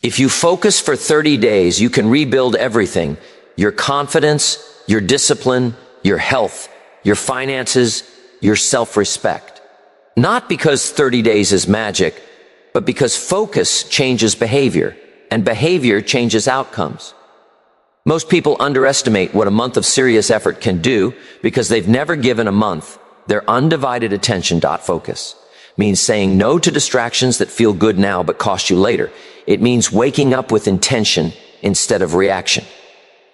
If you focus for 30 days, you can rebuild everything: your confidence, your discipline, your health, your finances, your self-respect. Not because 30 days is magic, but because focus changes behavior, and behavior changes outcomes. Most people underestimate what a month of serious effort can do because they've never given a month their undivided attention. Focus means saying no to distractions that feel good now but cost you later. It means waking up with intention instead of reaction.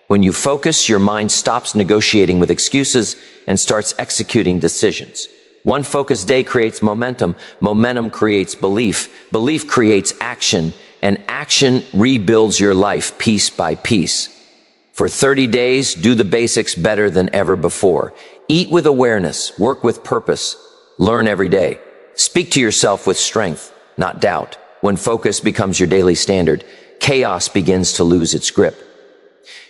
When you focus, your mind stops negotiating with excuses and starts executing decisions. One focused day creates momentum. Momentum creates belief. Belief creates action, and action rebuilds your life piece by piece. For 30 days, do the basics better than ever before. Eat with awareness, work with purpose, learn every day. Speak to yourself with strength, not doubt. When focus becomes your daily standard, chaos begins to lose its grip.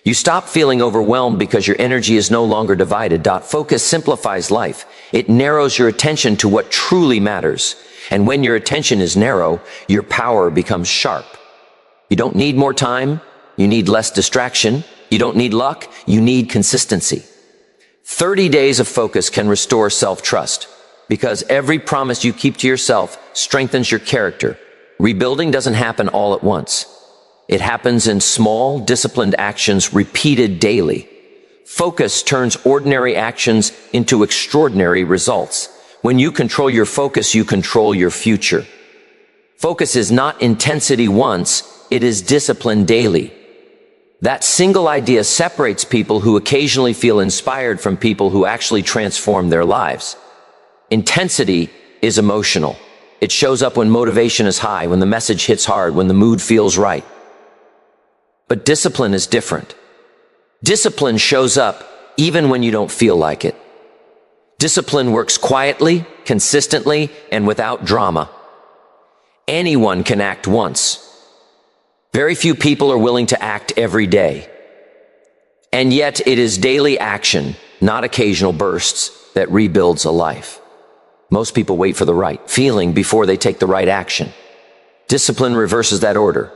You stop feeling overwhelmed because your energy is no longer divided. Focus simplifies life. It narrows your attention to what truly matters. And when your attention is narrow, your power becomes sharp. You don't need more time. You need less distraction. You don't need luck. You need consistency. 30 days of focus can restore self-trust because every promise you keep to yourself strengthens your character. Rebuilding doesn't happen all at once. It happens in small, disciplined actions repeated daily. Focus turns ordinary actions into extraordinary results. When you control your focus, you control your future. Focus is not intensity once, it is discipline daily. That single idea separates people who occasionally feel inspired from people who actually transform their lives. Intensity is emotional. It shows up when motivation is high, when the message hits hard, when the mood feels right. But discipline is different. Discipline shows up even when you don't feel like it. Discipline works quietly, consistently, and without drama. Anyone can act once. Very few people are willing to act every day. And yet it is daily action, not occasional bursts, that rebuilds a life. Most people wait for the right feeling before they take the right action. Discipline reverses that order.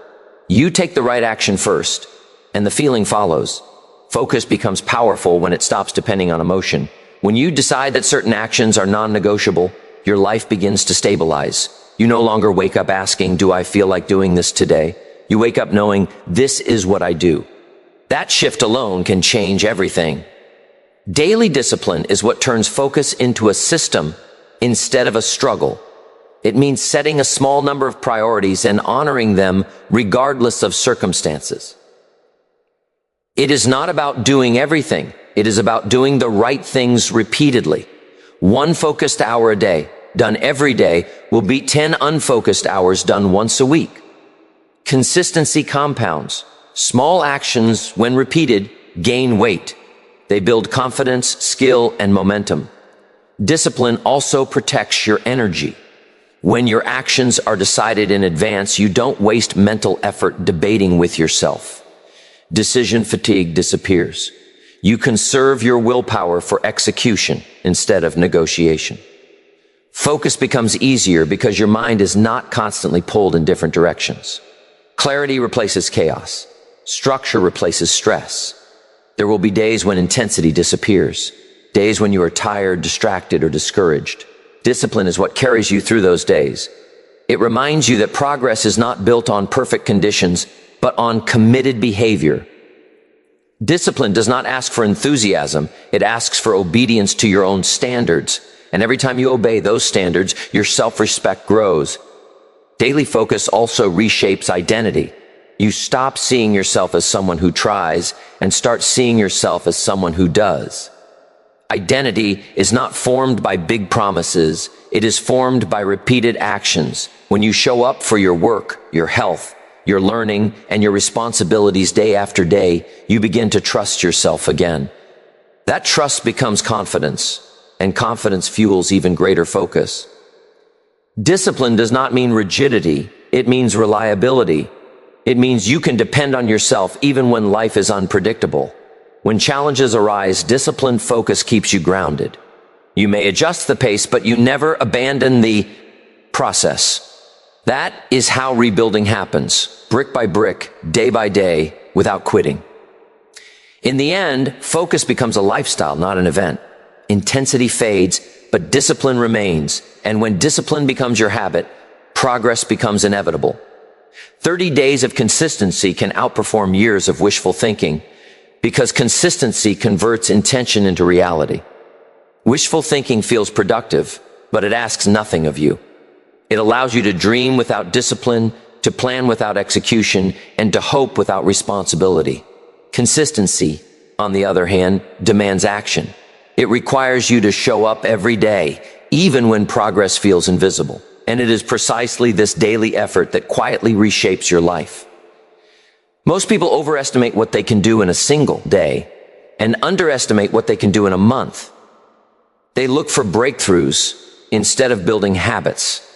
You take the right action first, and the feeling follows. Focus becomes powerful when it stops depending on emotion. When you decide that certain actions are non-negotiable, your life begins to stabilize. You no longer wake up asking, "Do I feel like doing this today?" You wake up knowing, "This is what I do." That shift alone can change everything. Daily discipline is what turns focus into a system instead of a struggle. It means setting a small number of priorities and honoring them regardless of circumstances. It is not about doing everything. It is about doing the right things repeatedly. One focused hour a day, done every day, will beat 10 unfocused hours done once a week. Consistency compounds. Small actions, when repeated, gain weight. They build confidence, skill, and momentum. Discipline also protects your energy. When your actions are decided in advance, you don't waste mental effort debating with yourself. Decision fatigue disappears. You conserve your willpower for execution instead of negotiation. Focus becomes easier because your mind is not constantly pulled in different directions. Clarity replaces chaos. Structure replaces stress. There will be days when intensity disappears. Days when you are tired, distracted, or discouraged. Discipline is what carries you through those days. It reminds you that progress is not built on perfect conditions, but on committed behavior. Discipline does not ask for enthusiasm. It asks for obedience to your own standards. And every time you obey those standards, your self-respect grows. Daily focus also reshapes identity. You stop seeing yourself as someone who tries and start seeing yourself as someone who does. Identity is not formed by big promises. It is formed by repeated actions. When you show up for your work, your health, your learning, and your responsibilities day after day, you begin to trust yourself again. That trust becomes confidence, and confidence fuels even greater focus. Discipline does not mean rigidity. It means reliability. It means you can depend on yourself even when life is unpredictable. When challenges arise, disciplined focus keeps you grounded. You may adjust the pace, but you never abandon the process. That is how rebuilding happens, brick by brick, day by day, without quitting. In the end, focus becomes a lifestyle, not an event. Intensity fades, but discipline remains. And when discipline becomes your habit, progress becomes inevitable. 30 days of consistency can outperform years of wishful thinking because consistency converts intention into reality. Wishful thinking feels productive, but it asks nothing of you. It allows you to dream without discipline, to plan without execution, and to hope without responsibility. Consistency, on the other hand, demands action. It requires you to show up every day, even when progress feels invisible. And it is precisely this daily effort that quietly reshapes your life. Most people overestimate what they can do in a single day and underestimate what they can do in a month. They look for breakthroughs instead of building habits.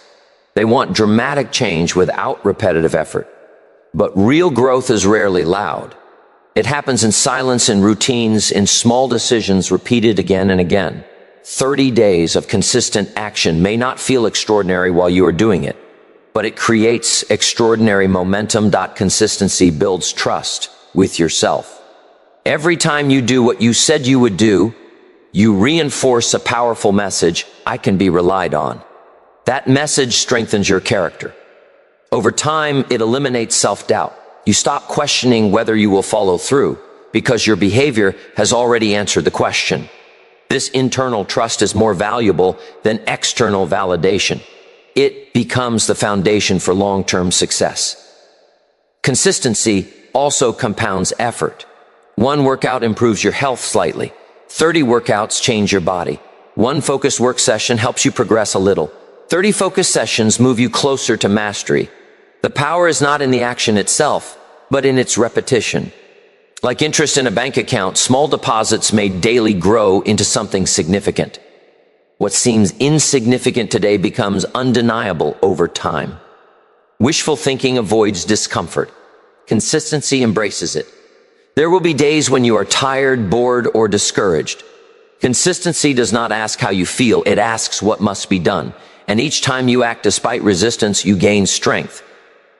They want dramatic change without repetitive effort. But real growth is rarely loud. It happens in silence, in routines, in small decisions repeated again and again. 30 days of consistent action may not feel extraordinary while you are doing it, but it creates extraordinary momentum. Consistency builds trust with yourself. Every time you do what you said you would do, you reinforce a powerful message: I can be relied on. That message strengthens your character. Over time, it eliminates self-doubt. You stop questioning whether you will follow through because your behavior has already answered the question. This internal trust is more valuable than external validation. It becomes the foundation for long-term success. Consistency also compounds effort. One workout improves your health slightly. 30 workouts change your body. One focused work session helps you progress a little. 30 focused sessions move you closer to mastery. The power is not in the action itself, but in its repetition. Like interest in a bank account, small deposits may daily grow into something significant. What seems insignificant today becomes undeniable over time. Wishful thinking avoids discomfort. Consistency embraces it. There will be days when you are tired, bored, or discouraged. Consistency does not ask how you feel, it asks what must be done. And each time you act despite resistance, you gain strength.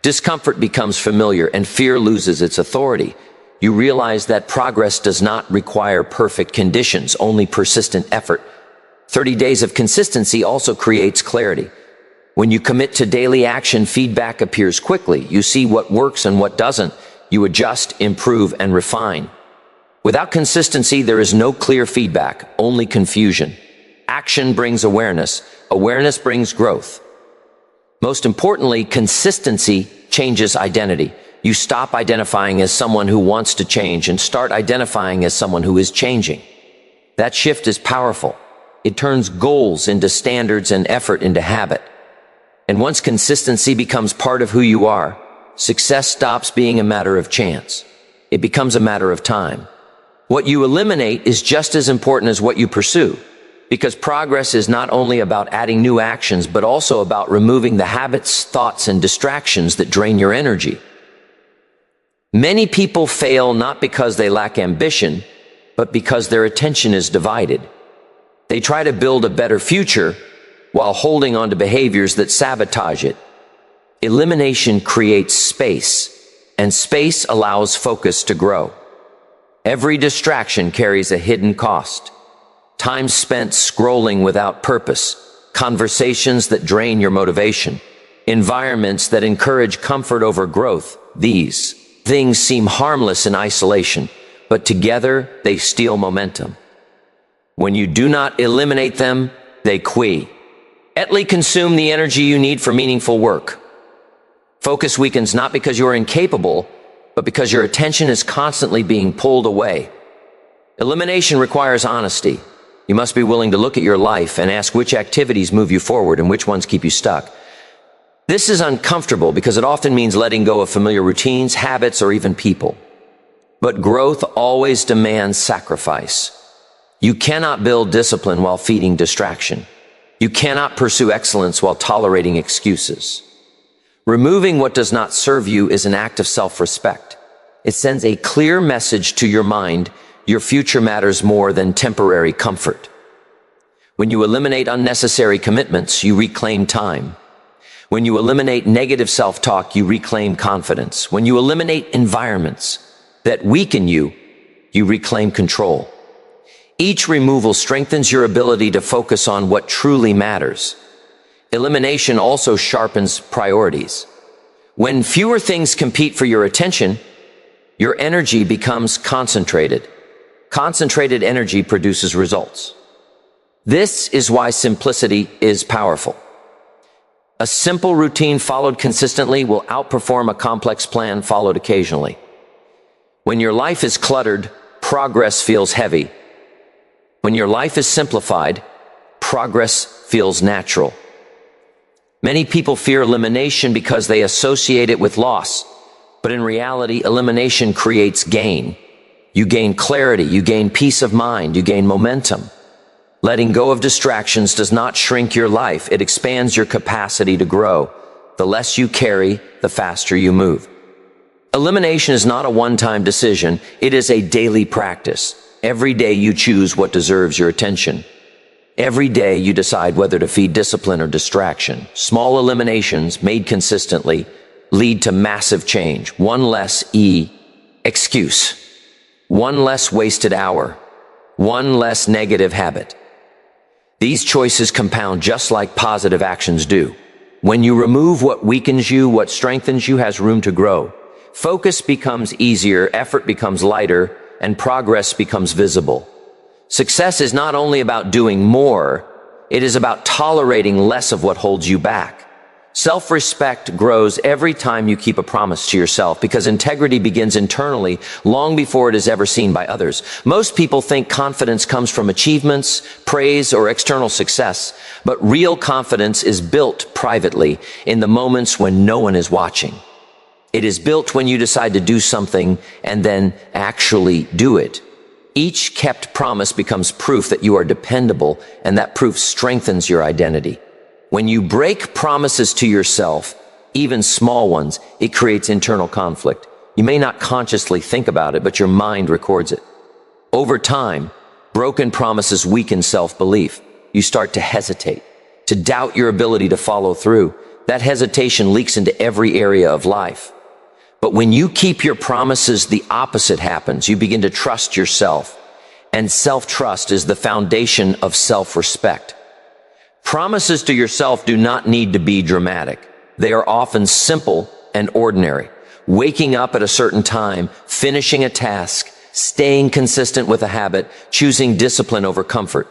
Discomfort becomes familiar and fear loses its authority. You realize that progress does not require perfect conditions, only persistent effort. 30 days of consistency also creates clarity. When you commit to daily action, feedback appears quickly. You see what works and what doesn't. You adjust, improve, and refine. Without consistency, there is no clear feedback, only confusion. Action brings awareness. Awareness brings growth. Most importantly, consistency changes identity. You stop identifying as someone who wants to change and start identifying as someone who is changing. That shift is powerful. It turns goals into standards and effort into habit. And once consistency becomes part of who you are, success stops being a matter of chance. It becomes a matter of time. What you eliminate is just as important as what you pursue, because progress is not only about adding new actions, but also about removing the habits, thoughts, and distractions that drain your energy. Many people fail not because they lack ambition, but because their attention is divided. They try to build a better future while holding on to behaviors that sabotage it. Elimination creates space, and space allows focus to grow. Every distraction carries a hidden cost. Time spent scrolling without purpose, conversations that drain your motivation, environments that encourage comfort over growth. These things seem harmless in isolation, but together they steal momentum. When you do not eliminate them, they quietly consume the energy you need for meaningful work. Focus weakens not because you are incapable, but because your attention is constantly being pulled away. Elimination requires honesty. You must be willing to look at your life and ask which activities move you forward and which ones keep you stuck. This is uncomfortable because it often means letting go of familiar routines, habits, or even people. But growth always demands sacrifice. You cannot build discipline while feeding distraction. You cannot pursue excellence while tolerating excuses. Removing what does not serve you is an act of self-respect. It sends a clear message to your mind: your future matters more than temporary comfort. When you eliminate unnecessary commitments, you reclaim time. When you eliminate negative self-talk, you reclaim confidence. When you eliminate environments that weaken you, you reclaim control. Each removal strengthens your ability to focus on what truly matters. Elimination also sharpens priorities. When fewer things compete for your attention, your energy becomes concentrated. Concentrated energy produces results. This is why simplicity is powerful. A simple routine followed consistently will outperform a complex plan followed occasionally. When your life is cluttered, progress feels heavy. When your life is simplified, progress feels natural. Many people fear elimination because they associate it with loss. But in reality, elimination creates gain. You gain clarity, you gain peace of mind, you gain momentum. Letting go of distractions does not shrink your life. It expands your capacity to grow. The less you carry, the faster you move. Elimination is not a one-time decision. It is a daily practice. Every day you choose what deserves your attention. Every day you decide whether to feed discipline or distraction. Small eliminations made consistently lead to massive change. One less excuse. One less wasted hour. One less negative habit. These choices compound just like positive actions do. When you remove what weakens you, what strengthens you has room to grow. Focus becomes easier, effort becomes lighter, and progress becomes visible. Success is not only about doing more, it is about tolerating less of what holds you back. Self-respect grows every time you keep a promise to yourself because integrity begins internally long before it is ever seen by others. Most people think confidence comes from achievements, praise, or external success, but real confidence is built privately in the moments when no one is watching. It is built when you decide to do something and then actually do it. Each kept promise becomes proof that you are dependable, and that proof strengthens your identity. When you break promises to yourself, even small ones, it creates internal conflict. You may not consciously think about it, but your mind records it. Over time, broken promises weaken self-belief. You start to hesitate, to doubt your ability to follow through. That hesitation leaks into every area of life. But when you keep your promises, the opposite happens. You begin to trust yourself, and self-trust is the foundation of self-respect. Promises to yourself do not need to be dramatic. They are often simple and ordinary. Waking up at a certain time, finishing a task, staying consistent with a habit, choosing discipline over comfort.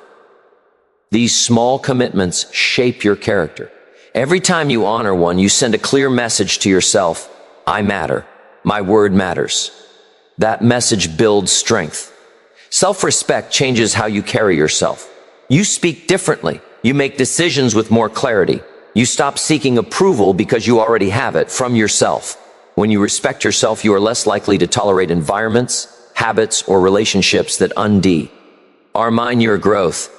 These small commitments shape your character. Every time you honor one, you send a clear message to yourself: I matter. My word matters. That message builds strength. Self-respect changes how you carry yourself. You speak differently. You make decisions with more clarity. You stop seeking approval because you already have it from yourself. When you respect yourself, you are less likely to tolerate environments, habits, or relationships that undermine your growth.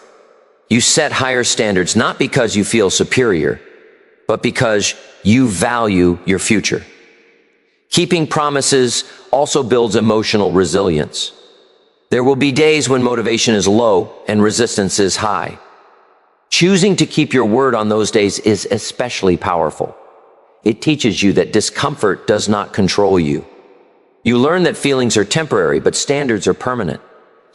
You set higher standards not because you feel superior, but because you value your future. Keeping promises also builds emotional resilience. There will be days when motivation is low and resistance is high. Choosing to keep your word on those days is especially powerful. It teaches you that discomfort does not control you. You learn that feelings are temporary, but standards are permanent.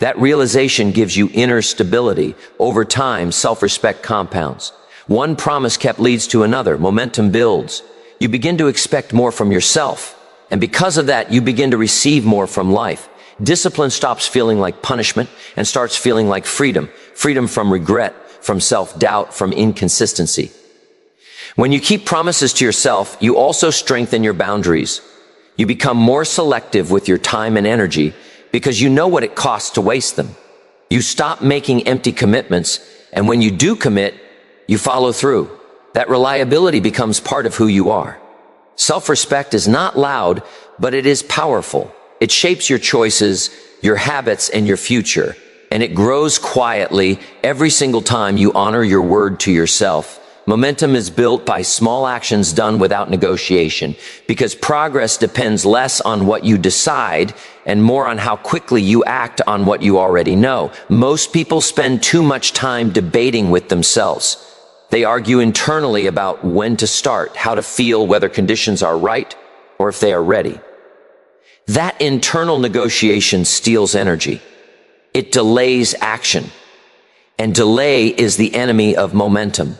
That realization gives you inner stability. Over time, self-respect compounds. One promise kept leads to another. Momentum builds. You begin to expect more from yourself. And because of that, you begin to receive more from life. Discipline stops feeling like punishment and starts feeling like freedom. Freedom from regret, from self-doubt, from inconsistency. When you keep promises to yourself, you also strengthen your boundaries. You become more selective with your time and energy because you know what it costs to waste them. You stop making empty commitments, and when you do commit, you follow through. That reliability becomes part of who you are. Self-respect is not loud, but it is powerful. It shapes your choices, your habits, and your future. And it grows quietly every single time you honor your word to yourself. Momentum is built by small actions done without negotiation, because progress depends less on what you decide and more on how quickly you act on what you already know. Most people spend too much time debating with themselves. They argue internally about when to start, how to feel, whether conditions are right, or if they are ready. That internal negotiation steals energy. It delays action. And delay is the enemy of momentum.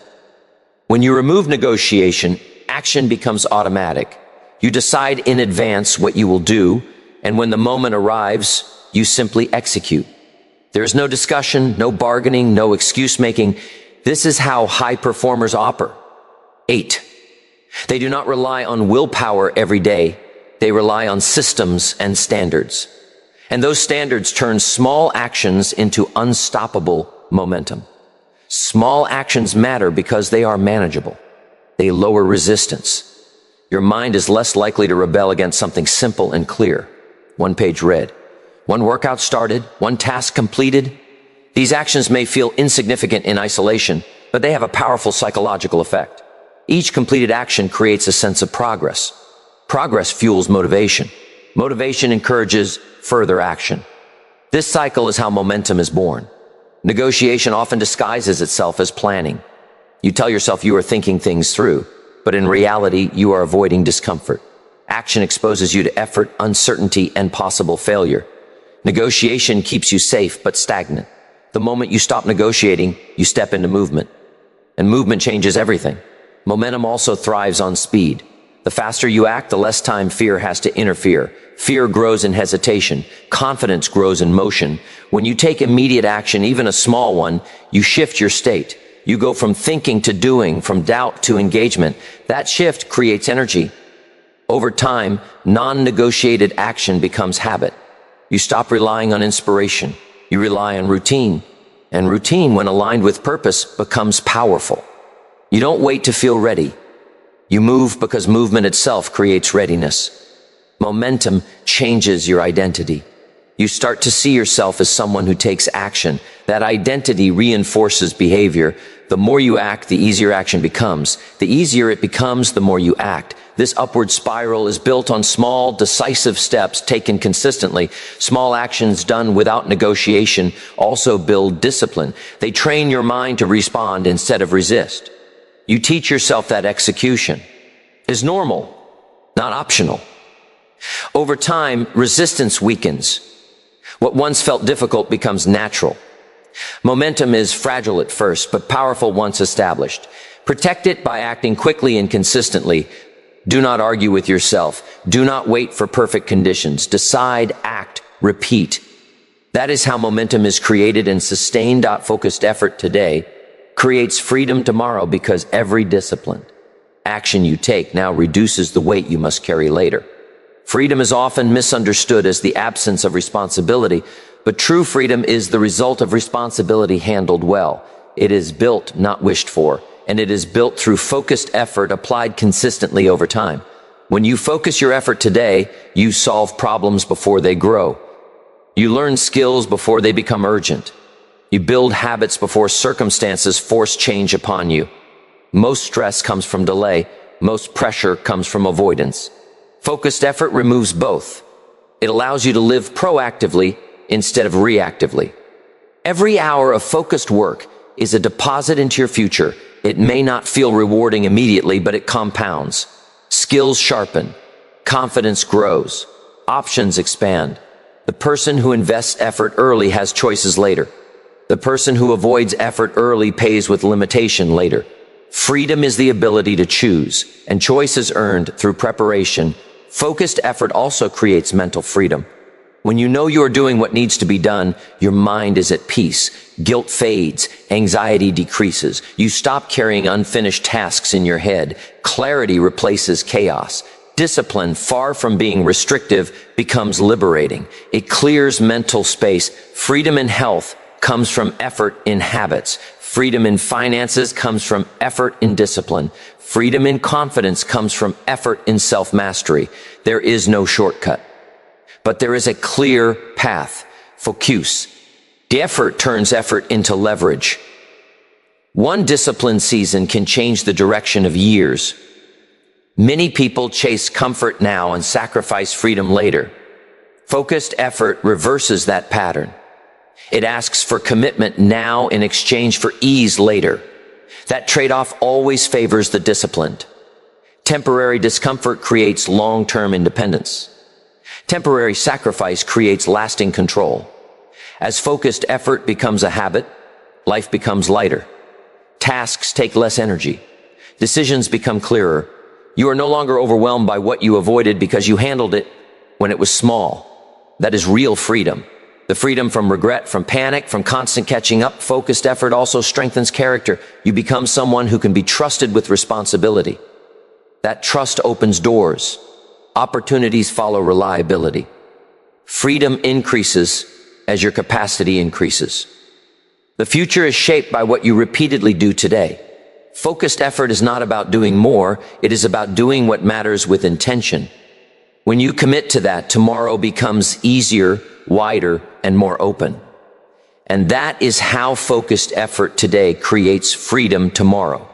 When you remove negotiation, action becomes automatic. You decide in advance what you will do, and when the moment arrives, you simply execute. There is no discussion, no bargaining, no excuse making. This is how high performers operate. 8. They do not rely on willpower every day. They rely on systems and standards. And those standards turn small actions into unstoppable momentum. Small actions matter because they are manageable. They lower resistance. Your mind is less likely to rebel against something simple and clear. One page read, one workout started, one task completed. These actions may feel insignificant in isolation, but they have a powerful psychological effect. Each completed action creates a sense of progress. Progress fuels motivation. Motivation encourages further action. This cycle is how momentum is born. Negotiation often disguises itself as planning. You tell yourself you are thinking things through, but in reality, you are avoiding discomfort. Action exposes you to effort, uncertainty, and possible failure. Negotiation keeps you safe but stagnant. The moment you stop negotiating, you step into movement. And movement changes everything. Momentum also thrives on speed. The faster you act, the less time fear has to interfere. Fear grows in hesitation. Confidence grows in motion. When you take immediate action, even a small one, you shift your state. You go from thinking to doing, from doubt to engagement. That shift creates energy. Over time, non-negotiated action becomes habit. You stop relying on inspiration. You rely on routine. And routine, when aligned with purpose, becomes powerful. You don't wait to feel ready. You move because movement itself creates readiness. Momentum changes your identity. You start to see yourself as someone who takes action. That identity reinforces behavior. The more you act, the easier action becomes. The easier it becomes, the more you act. This upward spiral is built on small, decisive steps taken consistently. Small actions done without negotiation also build discipline. They train your mind to respond instead of resist. You teach yourself that execution is normal, not optional. Over time, resistance weakens. What once felt difficult becomes natural. Momentum is fragile at first, but powerful once established. Protect it by acting quickly and consistently. Do not argue with yourself. Do not wait for perfect conditions. Decide, act, repeat. That is how momentum is created, and sustained, focused effort today creates freedom tomorrow, because every disciplined action you take now reduces the weight you must carry later. Freedom is often misunderstood as the absence of responsibility, but true freedom is the result of responsibility handled well. It is built, not wished for, and it is built through focused effort applied consistently over time. When you focus your effort today, you solve problems before they grow. You learn skills before they become urgent. You build habits before circumstances force change upon you. Most stress comes from delay. Most pressure comes from avoidance. Focused effort removes both. It allows you to live proactively instead of reactively. Every hour of focused work is a deposit into your future. It may not feel rewarding immediately, but it compounds. Skills sharpen. Confidence grows. Options expand. The person who invests effort early has choices later. The person who avoids effort early pays with limitation later. Freedom is the ability to choose, and choice is earned through preparation. Focused effort also creates mental freedom. When you know you are doing what needs to be done, your mind is at peace. Guilt fades. Anxiety decreases. You stop carrying unfinished tasks in your head. Clarity replaces chaos. Discipline, far from being restrictive, becomes liberating. It clears mental space. Freedom in health comes from effort in habits. Freedom in finances comes from effort in discipline. Freedom in confidence comes from effort in self-mastery. There is no shortcut, but there is a clear path. Focus. The effort turns effort into leverage. One discipline season can change the direction of years. Many people chase comfort now and sacrifice freedom later. Focused effort reverses that pattern. It asks for commitment now in exchange for ease later. That trade-off always favors the disciplined. Temporary discomfort creates long-term independence. Temporary sacrifice creates lasting control. As focused effort becomes a habit, life becomes lighter. Tasks take less energy. Decisions become clearer. You are no longer overwhelmed by what you avoided because you handled it when it was small. That is real freedom. The freedom from regret, from panic, from constant catching up. Focused effort also strengthens character. You become someone who can be trusted with responsibility. That trust opens doors. Opportunities follow reliability. Freedom increases as your capacity increases. The future is shaped by what you repeatedly do today. Focused effort is not about doing more, it is about doing what matters with intention. When you commit to that, tomorrow becomes easier, wider, and more open. And that is how focused effort today creates freedom tomorrow.